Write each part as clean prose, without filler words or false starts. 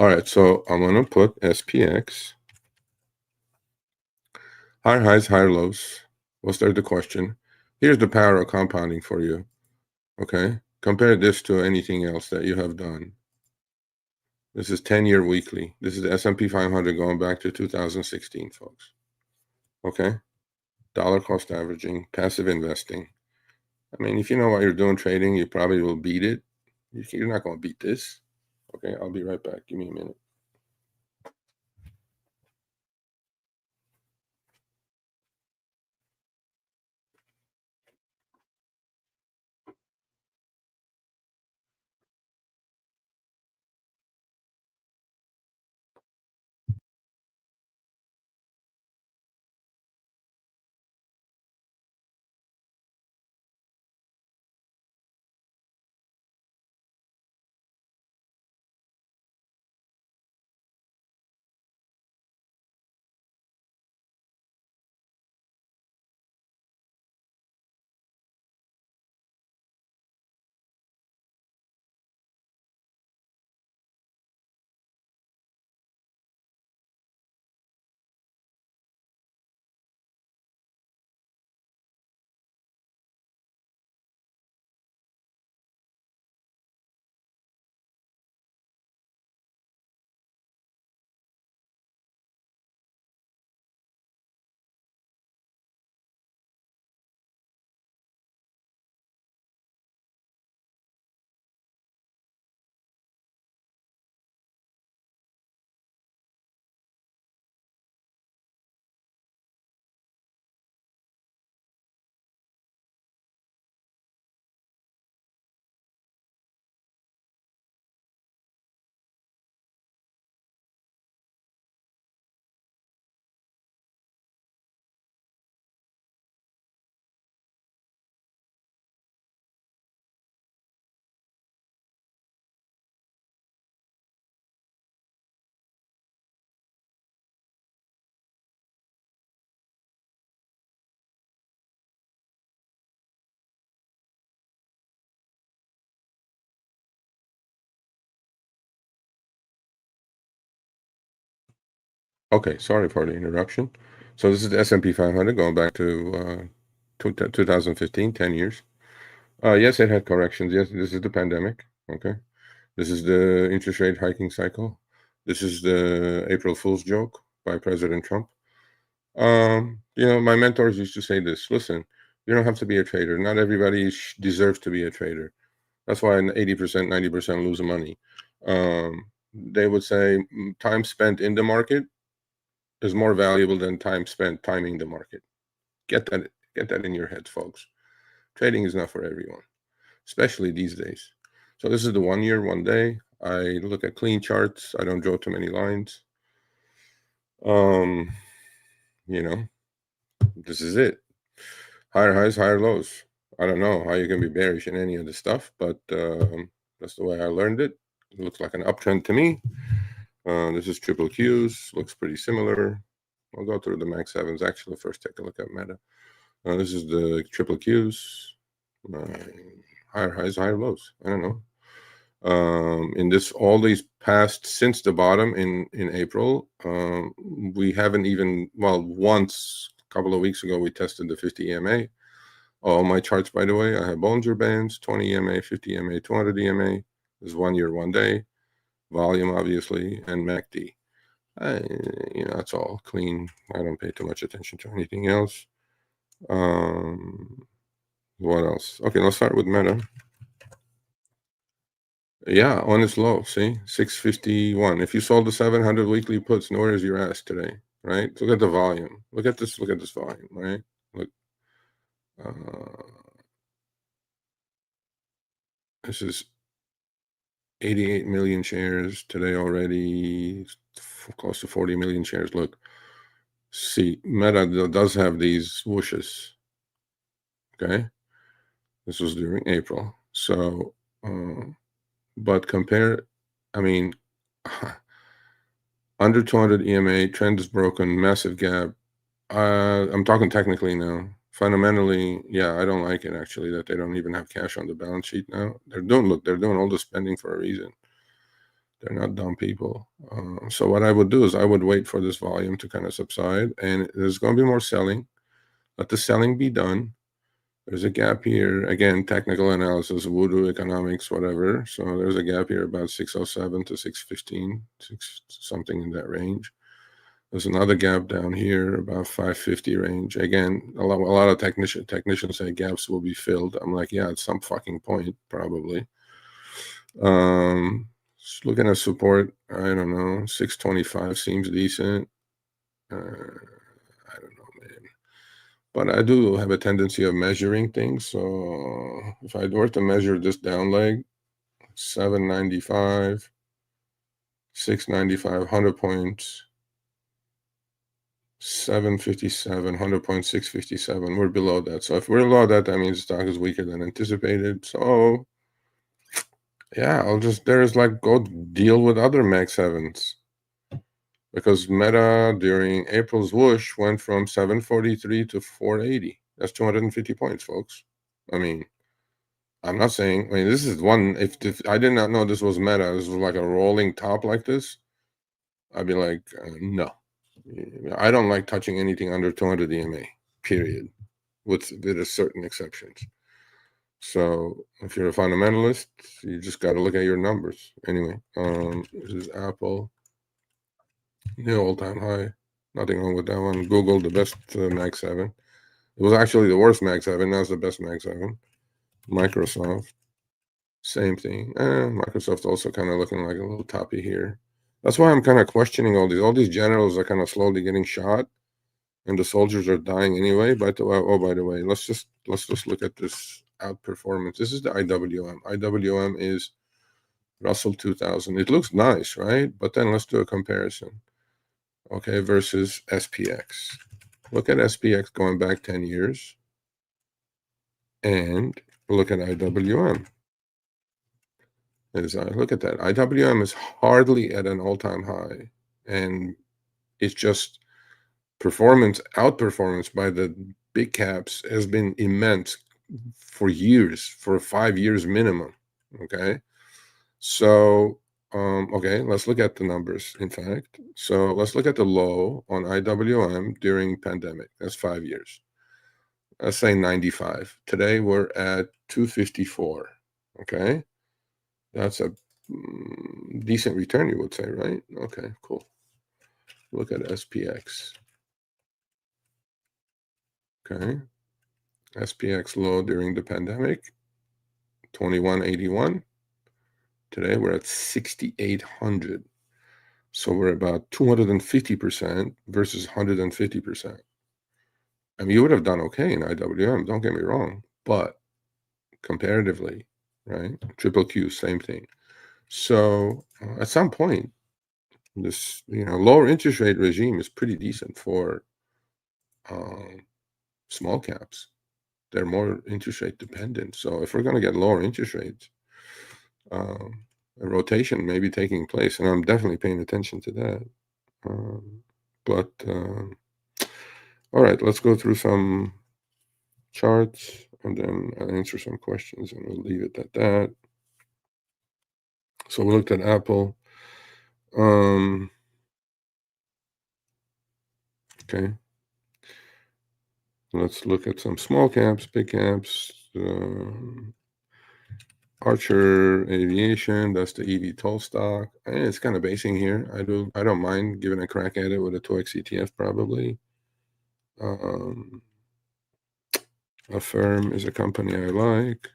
All right, so I'm going to put SPX. Higher highs, higher lows. We'll start the question. Here's the power of compounding for you, okay? Compare this to anything else that you have done. This is 10-year weekly. This is the S&P 500 going back to 2016, folks. Okay? Dollar cost averaging, passive investing. I mean, if you know what you're doing trading, you probably will beat it. You're not going to beat this. Okay, I'll be right back. Give me a minute. Okay, sorry for the interruption. So this is the S&P 500 going back to 2015, 10 years. Yes, it had corrections. Yes, this is the pandemic. Okay. This is the interest rate hiking cycle. This is the April Fool's joke by President Trump. My mentors used to say this. Listen, you don't have to be a trader. Not everybody deserves to be a trader. That's why 80%, 90% lose money. They would say time spent in the market is more valuable than time spent timing the market. Get that in your head, folks. Trading is not for everyone, especially these days. So this is the 1 year, 1 day. I look at clean charts. I don't draw too many lines. This is it. Higher highs, higher lows. I don't know how you can be bearish in any of this stuff, but that's the way I learned it. It looks like an uptrend to me. This is triple Qs. Looks pretty similar. I'll go through the Max 7s. Actually, first take a look at Meta. This is the triple Qs. Higher highs, higher lows. I don't know. In all these past since the bottom in April, we haven't even, well, once a couple of weeks ago we tested the 50 EMA. All my charts, by the way, I have Bollinger Bands, 20 EMA, 50 EMA, 200 EMA. This is 1 year, 1 day. Volume, obviously, and MACD. That's all clean. I don't pay too much attention to anything else. What else? Okay, let's start with Meta. Yeah, on its low, see? 651. If you sold the 700 weekly puts, where is your ass today, right? Look at the volume. Look at this volume, right? Look. This is 88 million shares today already, close to 40 million shares. Look, see, Meta does have these whooshes, okay? This was during April. So, but compare, I mean, under 200 EMA, trend is broken, massive gap. I'm talking technically now. Fundamentally, yeah, I don't like it actually that they don't even have cash on the balance sheet now. They're doing all the spending for a reason. They're not dumb people. So what I would do is I would wait for this volume to kind of subside, and there's going to be more selling. Let the selling be done. There's a gap here. Again, technical analysis, voodoo economics, whatever. So there's a gap here about 607 to 615, something in that range. There's another gap down here about 550 range. Again, a lot of technicians say gaps will be filled. I'm like, yeah, at some fucking point, probably. Just looking at support, I don't know, 625 seems decent. I don't know, man. But I do have a tendency of measuring things. So if I were to measure this down leg, 795, 695, 100 points, 757, 100 points, 657. We're below that. So if we're below that, that means the stock is weaker than anticipated. So yeah, I'll just, there's like, go deal with other Mag 7s. Because Meta during April's whoosh went from 743 to 480. That's 250 points, folks. I mean, I'm not saying, I mean, this is one, if I did not know this was Meta, this was like a rolling top like this, I'd be like, no. I don't like touching anything under 200 EMA, period, with a certain exceptions. So if you're a fundamentalist, you just got to look at your numbers. Anyway, this is Apple. New all-time high. Nothing wrong with that one. Google, the best Mag 7. It was actually the worst Mag 7. Now it's the best Mag 7. Microsoft, same thing. Microsoft also kind of looking like a little toppy here. That's why I'm kind of questioning all these. All these generals are kind of slowly getting shot, and the soldiers are dying anyway. By the way, let's just look at this outperformance. This is the IWM. IWM is Russell 2000. It looks nice, right? But then let's do a comparison. Okay, versus SPX. Look at SPX going back 10 years. And look at IWM. Look at that. IWM is hardly at an all-time high. And it's just outperformance by the big caps has been immense for years, for 5 years minimum. Okay. So okay, let's look at the numbers, in fact. So let's look at the low on IWM during pandemic. That's 5 years. Let's say 95. Today we're at 254. Okay. That's a decent return, you would say, right? Okay, cool. Look at SPX. Okay. SPX low during the pandemic, 2181. Today we're at 6,800. So we're about 250% versus 150%. I mean, you would have done okay in IWM, don't get me wrong, but comparatively, right? Triple Q, same thing. So at some point, this lower interest rate regime is pretty decent for small caps. They're more interest rate dependent. So if we're going to get lower interest rates, a rotation may be taking place, and I'm definitely paying attention to that. All right, let's go through some charts, and then I'll answer some questions, and we'll leave it at that. So we looked at Apple. Okay. Let's look at some small caps, big caps. Archer Aviation, that's the eVTOL stock. It's kind of basing here. I don't mind giving a crack at it with a 2x ETF probably. Affirm is a company I like.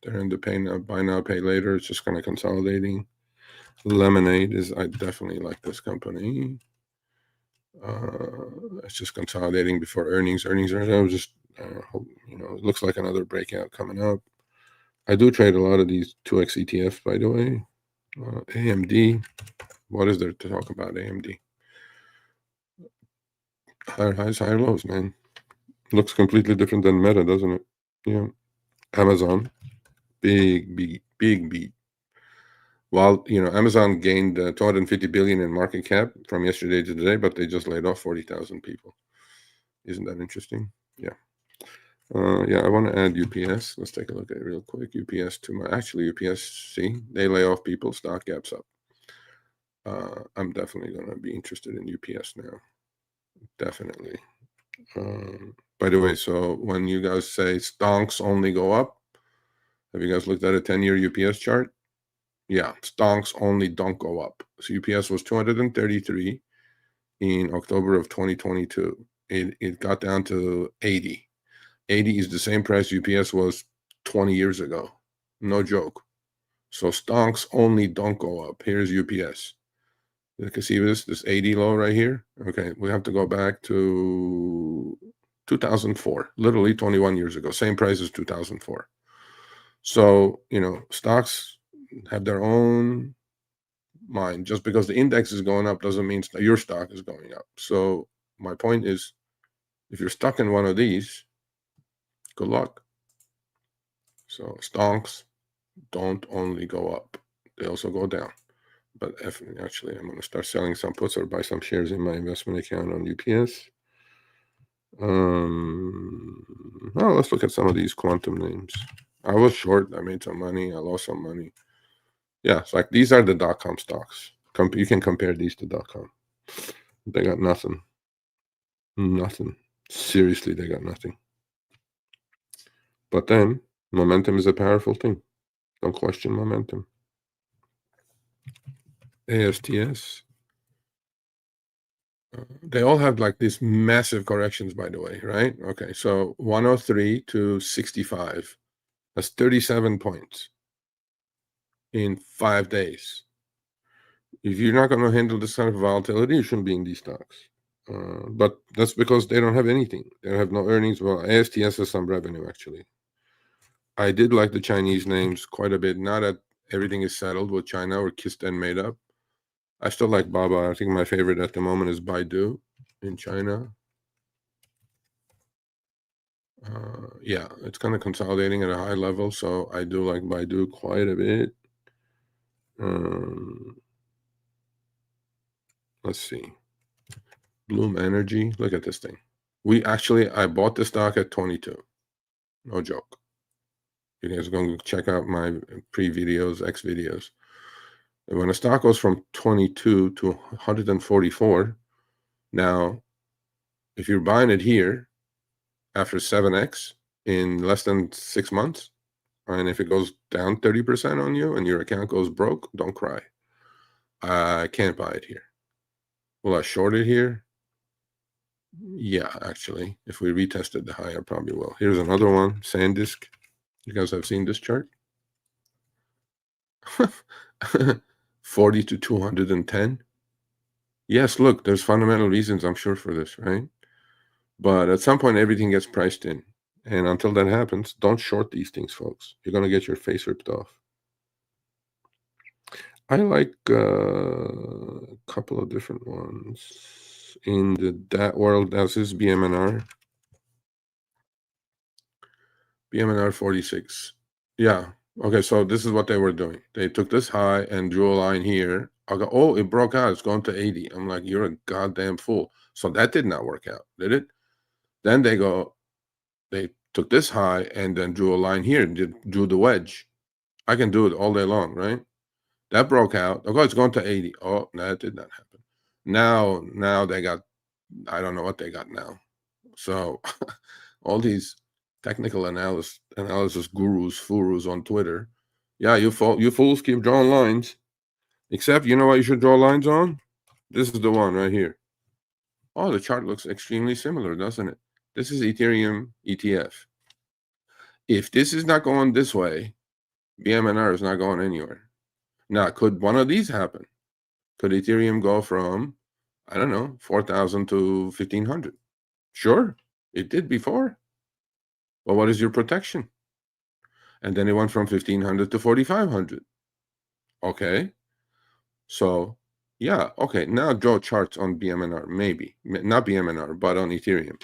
They're in the buy now, pay later. It's just kind of consolidating. Lemonade I definitely like this company. It's just consolidating before earnings. Earnings are just, it looks like another breakout coming up. I do trade a lot of these 2x ETFs, by the way. AMD, what is there to talk about AMD? Higher highs, higher lows, man. Looks completely different than Meta, doesn't it? Yeah. Amazon, big beat. While, Amazon gained 250 billion in market cap from yesterday to today, but they just laid off 40,000 people. Isn't that interesting? Yeah. Yeah, I want to add UPS. Let's take a look at it real quick. UPS UPS, see, they lay off people, stock gaps up. I'm definitely going to be interested in UPS now. Definitely. By the way, so when you guys say stonks only go up, have you guys looked at a 10-year UPS chart? Yeah, stonks only don't go up. So UPS was 233 in October of 2022. It got down to 80. 80 is the same price UPS was 20 years ago. No joke. So stonks only don't go up. Here's UPS. You can see this 80 low right here. Okay, we have to go back to 2004, literally 21 years ago. Same price as 2004. So, you know, stocks have their own mind. Just because the index is going up doesn't mean your stock is going up. So my point is, if you're stuck in one of these, good luck. So stonks don't only go up, they also go down. But actually, I'm going to start selling some puts or buy some shares in my investment account on UPS. Well, let's look at some of these quantum names. I was short. I made some money. I lost some money. Yeah, it's like these are the .com stocks. You can compare these to .com. They got nothing. Nothing. Seriously, they got nothing. But then, momentum is a powerful thing. Don't question momentum. ASTS. They all have like these massive corrections, by the way, right? Okay, so 103 to 65. That's 37 points in 5 days. If you're not going to handle this kind of volatility, you shouldn't be in these stocks. But that's because they don't have anything. They don't have no earnings. Well, ASTS has some revenue, actually. I did like the Chinese names quite a bit. Now that everything is settled with China or kissed and made up, I still like Baba. I think my favorite at the moment is Baidu in China. Yeah, it's kind of consolidating at a high level, so I do like Baidu quite a bit. Let's see. Bloom Energy. Look at this thing. I bought the stock at 22. No joke. You guys are going to check out my pre-videos, X videos. And when a stock goes from 22 to 144, now, if you're buying it here after 7x in less than 6 months, and if it goes down 30% on you and your account goes broke, don't cry. I can't buy it here. Will I short it here? Yeah, actually. If we retested the high, I probably will. Here's another one, SanDisk. You guys have seen this chart? 40 to 210. Yes, look, there's fundamental reasons, I'm sure, for this, right? But at some point, everything gets priced in. And until that happens, don't short these things, folks. You're going to get your face ripped off. I like a couple of different ones. In that world, this is BMNR. BMNR 46. Yeah. Okay, so this is what they were doing. They took this high and drew a line here. I go, oh, it broke out. It's going to 80. I'm like, you're a goddamn fool. So that did not work out, did it? Then they took this high and then drew a line here, drew the wedge. I can do it all day long, right? That broke out. Okay, it's going to 80. Oh, no, that did not happen. Now they got, I don't know what they got now. So all these technical analysis gurus, furus on Twitter. Yeah, you fools keep drawing lines. Except, you know what you should draw lines on? This is the one right here. Oh, the chart looks extremely similar, doesn't it? This is Ethereum ETF. If this is not going this way, BMNR is not going anywhere. Now, could one of these happen? Could Ethereum go from, I don't know, 4,000 to 1,500? Sure, it did before. Well, what is your protection? And then it went from 1,500 to 4,500. Okay. So, yeah, okay. Now draw charts on BMNR, maybe. Not BMNR, but on Ethereum.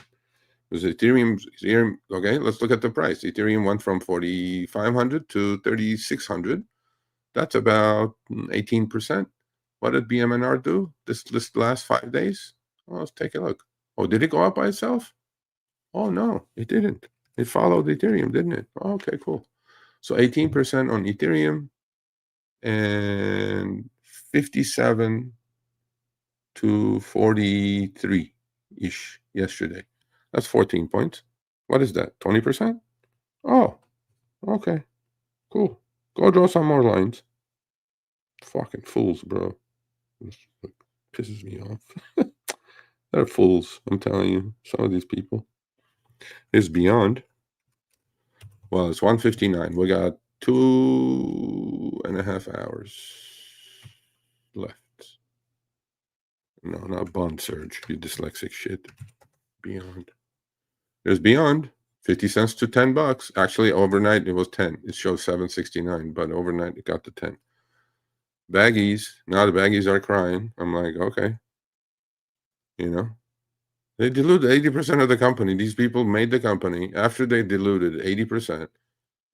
Because Ethereum, okay, let's look at the price. Ethereum went from 4,500 to 3,600. That's about 18%. What did BMNR do this last 5 days? Well, let's take a look. Oh, did it go up by itself? Oh, no, it didn't. It followed Ethereum, didn't it? Oh, okay, cool. So 18% on Ethereum and 57 to 43-ish yesterday. That's 14 points. What is that? 20%? Oh, okay. Cool. Go draw some more lines. Fucking fools, bro. This pisses me off. They're fools, I'm telling you. Some of these people. It's beyond. Well, it's 1:59. We got 2.5 hours left. No, not bond surge, you dyslexic shit. Beyond. There's beyond. 50 cents to $10. Actually, overnight it was 10. It shows 7.69, but overnight it got to 10. Baggies. Now the baggies are crying. I'm like, okay. You know, they diluted 80% of the company. These people made the company. After they diluted 80%,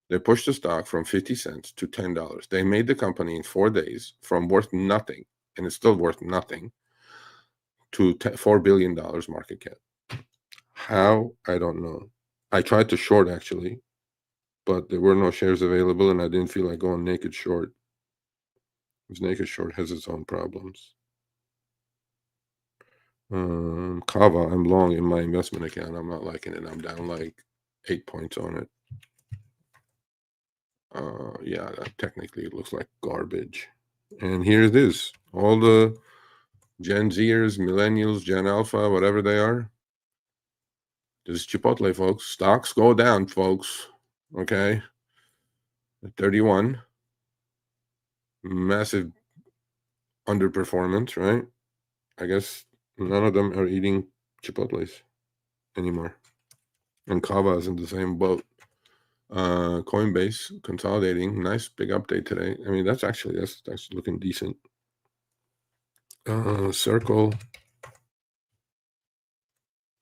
they pushed the stock from 50 cents to $10. They made the company in 4 days from worth nothing, and it's still worth nothing, to $4 billion market cap. How? I don't know. I tried to short, actually, but there were no shares available, and I didn't feel like going naked short. Because naked short has its own problems. Kava, I'm long in my investment account. I'm not liking it. I'm down like 8 points on it. Yeah, that technically it looks like garbage. And here it is. All the Gen Zers, millennials, Gen Alpha, whatever they are. This is Chipotle, folks. Stocks go down, folks. Okay. At 31. Massive underperformance, right? I guess none of them are eating Chipotles anymore. And Kava is in the same boat. Coinbase consolidating. Nice big update today. I mean, that's looking decent. Circle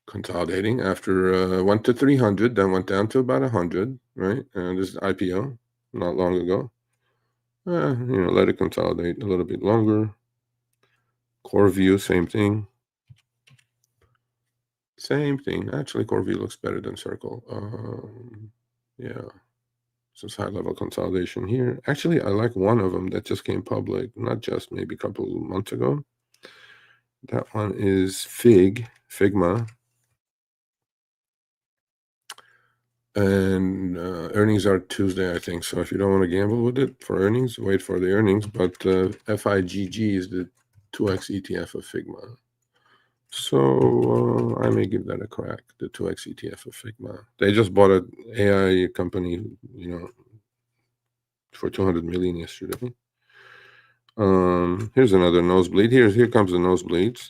consolidating after went to 300, then went down to about 100, right? And this is IPO not long ago. Let it consolidate a little bit longer. Core View, same thing. Same thing. Actually, Core View looks better than Circle. Yeah. So it's high-level consolidation here. Actually, I like one of them that just came public, not just, maybe a couple months ago. That one is Figma. And earnings are Tuesday, I think. So if you don't want to gamble with it for earnings, wait for the earnings. But FIGG is the 2x ETF of Figma. So I may give that a crack, the 2x ETF of Figma. They just bought an AI company, for 200 million yesterday. Here's another nosebleed. Here comes the nosebleeds.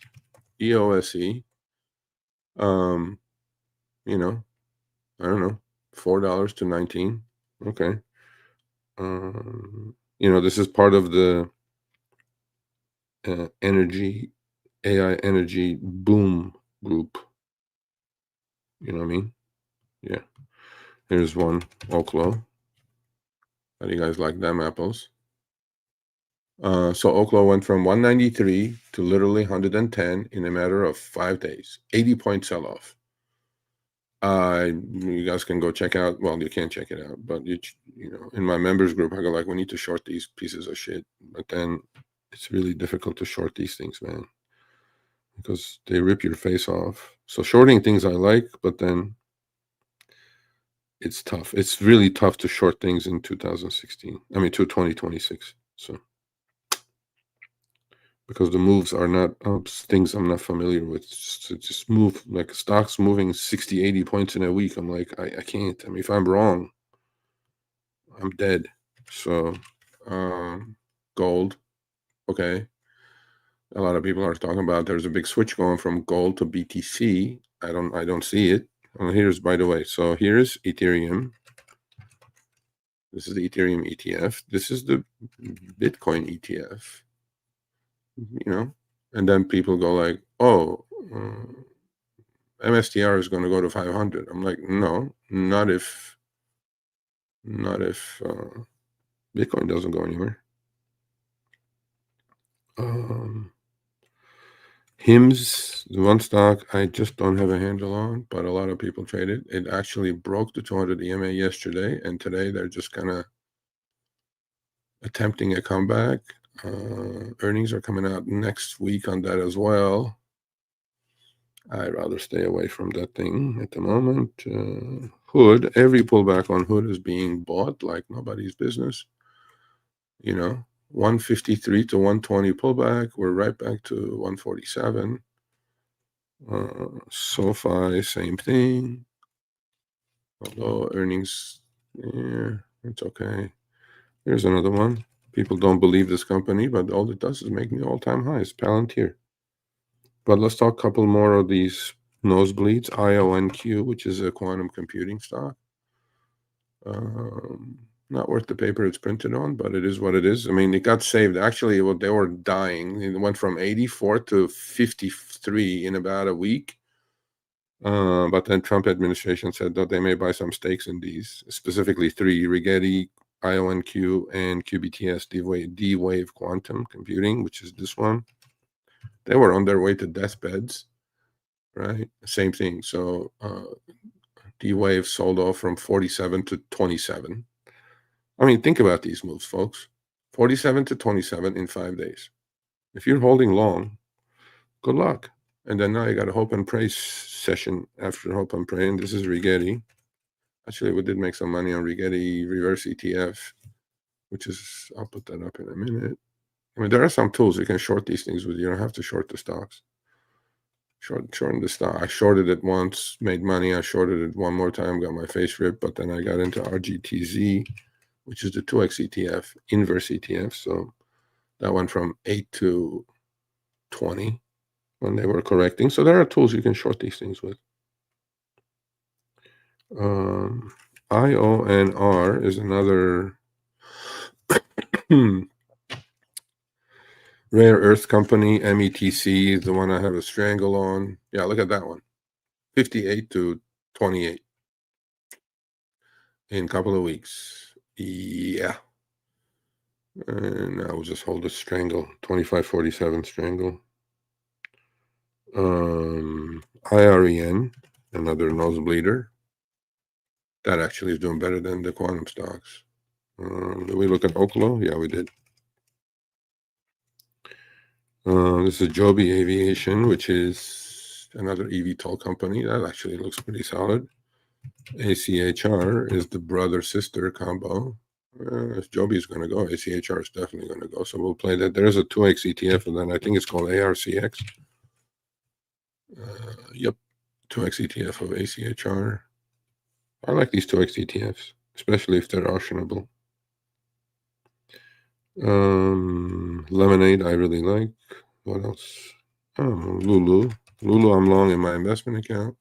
EOSE. I don't know, $4 to 19. Okay. This is part of the AI energy boom group. You know what I mean? Yeah. Here's one, Oklo. How do you guys like them apples? So Oklo went from 193 to literally 110 in a matter of 5 days. 80-point sell-off. You guys can go check out. Well, you can't check it out, but in my members group, I go like, we need to short these pieces of shit. But then it's really difficult to short these things, man, because they rip your face off. So shorting things I like, but then it's tough. It's really tough to short things in 2016. I mean, to 2026. So because the moves are not things I'm not familiar with. Just move like stocks moving 60, 80 points in a week. I'm like, I can't. I mean, if I'm wrong, I'm dead. So gold. Okay. A lot of people are talking about there's a big switch going from gold to BTC. I don't see it. Here's, by the way, so here's Ethereum. This is the Ethereum ETF. This is the Bitcoin ETF. And then people go like, oh, MSTR is going to go to 500. I'm like, no, not if Bitcoin doesn't go anywhere. HIMS, the one stock I just don't have a handle on, but a lot of people trade it. It actually broke the 200 EMA yesterday, and today they're just kind of attempting a comeback. Earnings are coming out next week on that as well. I'd rather stay away from that thing at the moment. Hood, every pullback on Hood is being bought like nobody's business. You know, 153 to 120 pullback. We're right back to 147. SoFi, same thing. Although earnings, yeah, it's okay. Here's another one. People don't believe this company, but all it does is make new all-time highs. Palantir. But let's talk a couple more of these nosebleeds. IONQ, which is a quantum computing stock. Not worth the paper it's printed on, but it is what it is. I mean, it got saved. Actually, they were dying. It went from 84 to 53 in about a week. But then Trump administration said that they may buy some stakes in these, specifically three: Rigetti, IONQ, and QBTS, D-Wave Quantum Computing, which is this one. They were on their way to deathbeds, right? Same thing. So D-Wave sold off from 47 to 27. I mean, think about these moves, folks. 47 to 27 in 5 days. If you're holding long, good luck. And then now you got a hope and pray session after hope and pray, and this is Rigetti. Actually, we did make some money on Rigetti reverse ETF, which is, I'll put that up in a minute. I mean, there are some tools you can short these things with. You don't have to short the stocks. Shorten the stock. I shorted it once, made money. I shorted it one more time, got my face ripped, but then I got into RGTZ, which is the 2X ETF, inverse ETF. So that went from 8 to 20 when they were correcting. So there are tools you can short these things with. IONR is another rare earth company. METC is the one I have a strangle on. Yeah, look at that one. 58 to 28 in a couple of weeks. Yeah. And I will just hold a strangle. 25.47 strangle. IREN, another nosebleeder. That actually is doing better than the quantum stocks. Did we look at Oklo? Yeah, we did. This is Joby Aviation, which is another eVTOL company. That actually looks pretty solid. ACHR is the brother-sister combo. If Joby is going to go, ACHR is definitely going to go. So we'll play that. There's a 2X ETF, and then I think it's called ARCX. Yep, 2X ETF of ACHR. I like these 2X ETFs, especially if they're optionable. Lemonade, I really like. What else? Oh, Lulu. Lulu, I'm long in my investment account.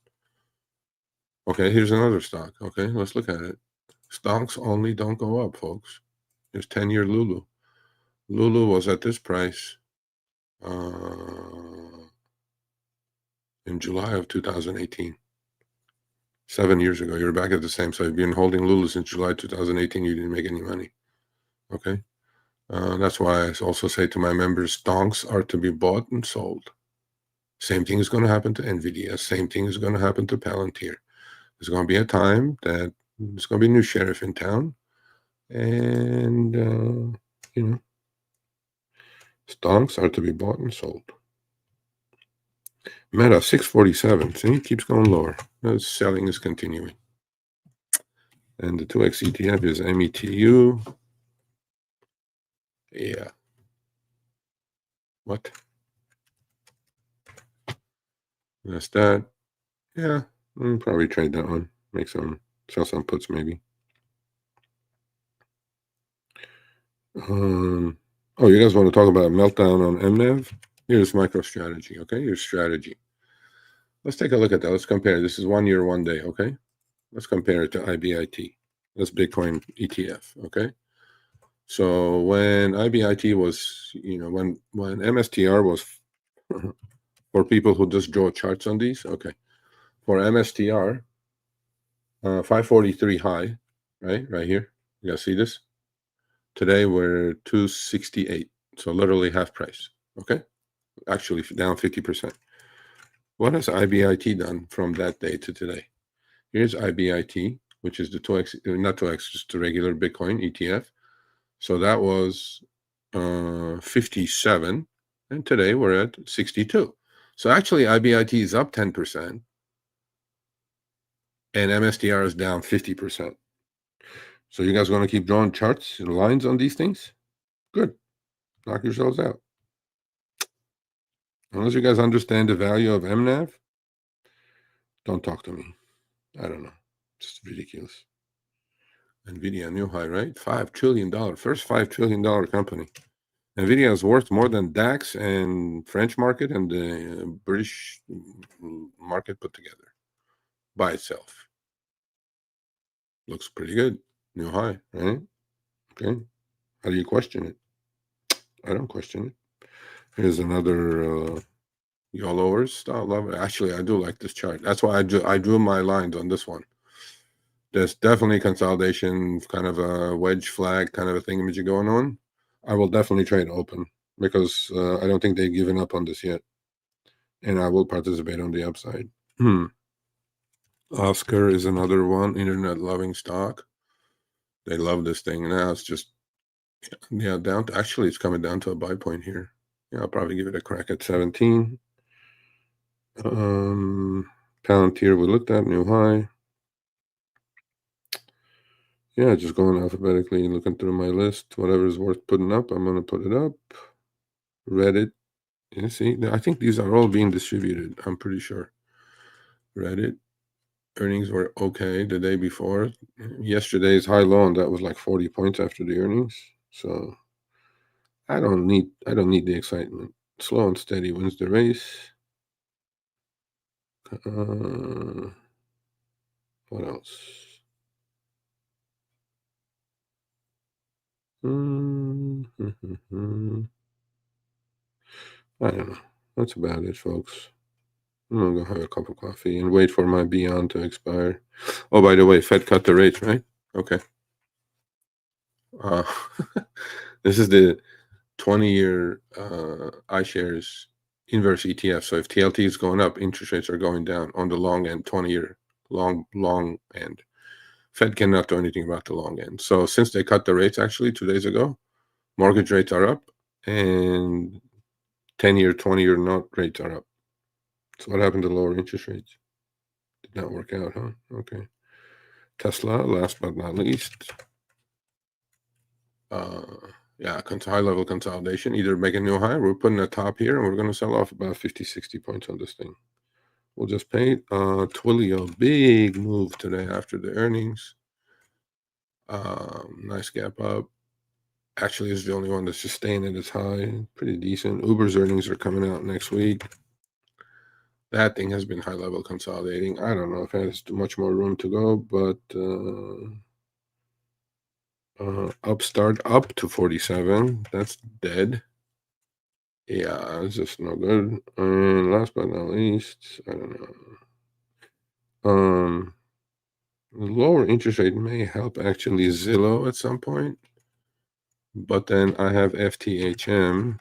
Okay, here's another stock. Okay, let's look at it. Stocks only don't go up, folks. Here's 10-year Lulu. Lulu was at this price in July of 2018. 7 years ago. You're back at the same. So you've been holding Lulu since July 2018. You didn't make any money. Okay. That's why I also say to my members, stocks are to be bought and sold. Same thing is going to happen to NVIDIA. Same thing is going to happen to Palantir. There's going to be a time that there's going to be a new sheriff in town. And, you know, stocks are to be bought and sold. Meta, 647. See, it keeps going lower. The selling is continuing. And the 2X ETF is METU. Yeah. What? That's that. Yeah, I'll probably trade that one. Make some, sell some puts maybe. Oh, you guys want to talk about a meltdown on MNAV? Here's MicroStrategy, okay? Here's strategy. Let's take a look at that. Let's compare. This is 1 year, 1 day, okay? Let's compare it to IBIT. That's Bitcoin ETF, okay? So when IBIT was, you know, when MSTR was, for people who just draw charts on these, okay. For MSTR, 543 high, right here. You guys see this? Today we're 268, so literally half price, okay? Actually down 50%. What has IBIT done from that day to today? Here's IBIT, which is the 2X, not 2X, just the regular Bitcoin ETF. So that was 57, and today we're at 62. So actually, IBIT is up 10%, and MSTR is down 50%. So you guys want to keep drawing charts and lines on these things? Good. Knock yourselves out. Unless you guys understand the value of MNAV, don't talk to me. I don't know. It's ridiculous. Nvidia new high, right? $5 trillion. First $5 trillion company. Nvidia is worth more than DAX and French market and the British market put together by itself. Looks pretty good. New high, right? Okay. How do you question it? I don't question it. Here's another YOLOers. Style love it. Actually, I do like this chart. That's why I drew my lines on this one. There's definitely consolidation, kind of a wedge flag kind of a thingamajig going on. I will definitely trade open because I don't think they've given up on this yet. And I will participate on the upside. Oscar is another one, internet loving stock. They love this thing. Now it's just, yeah, down to, actually it's coming down to a buy point here. Yeah, I'll probably give it a crack at 17. Palantir we looked at, new high. Yeah, just going alphabetically and looking through my list. Whatever is worth putting up, I'm going to put it up. Reddit. You see, I think these are all being distributed. I'm pretty sure. Reddit. Earnings were okay the day before. Yesterday's high low, and that was like 40 points after the earnings. So I don't need the excitement. Slow and steady wins the race. What else? I don't know. That's about it, folks. I'm gonna go have a cup of coffee and wait for my Beyond to expire. Oh, by the way, Fed cut the rates, right? Okay. This is the 20-year iShares inverse ETF. So if TLT is going up, interest rates are going down on the long end, 20-year long end. Fed cannot do anything about the long end. So since they cut the rates actually 2 days ago, mortgage rates are up and 10-year, 20-year note rates are up. So what happened to lower interest rates? Did not work out, huh? Okay. Tesla, last but not least. Yeah, high level consolidation. Either make a new high, we're putting a top here, and we're going to sell off about 50, 60 points on this thing. We'll just paint. Twilio, big move today after the earnings. Nice gap up. Actually, is the only one that's just staying at its high. Pretty decent. Uber's earnings are coming out next week. That thing has been high level consolidating. I don't know if it has much more room to go, but Upstart up to 47. That's dead. Yeah, it's just no good. And last but not least, I don't know. Lower interest rate may help actually Zillow at some point. But then I have FTHM.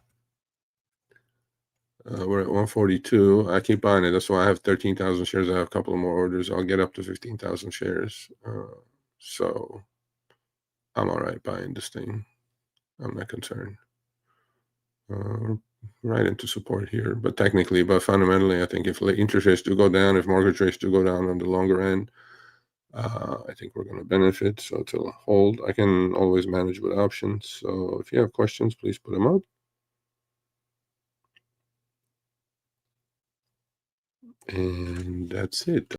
We're at 142. I keep buying it. That's why I have 13,000 shares. I have a couple of more orders. I'll get up to 15,000 shares. So I'm all right buying this thing. I'm not concerned. Right into support here. But technically, but fundamentally, I think if interest rates do go down, if mortgage rates do go down on the longer end, I think we're going to benefit. So it's a hold. I can always manage with options. So if you have questions, please put them up. And that's it.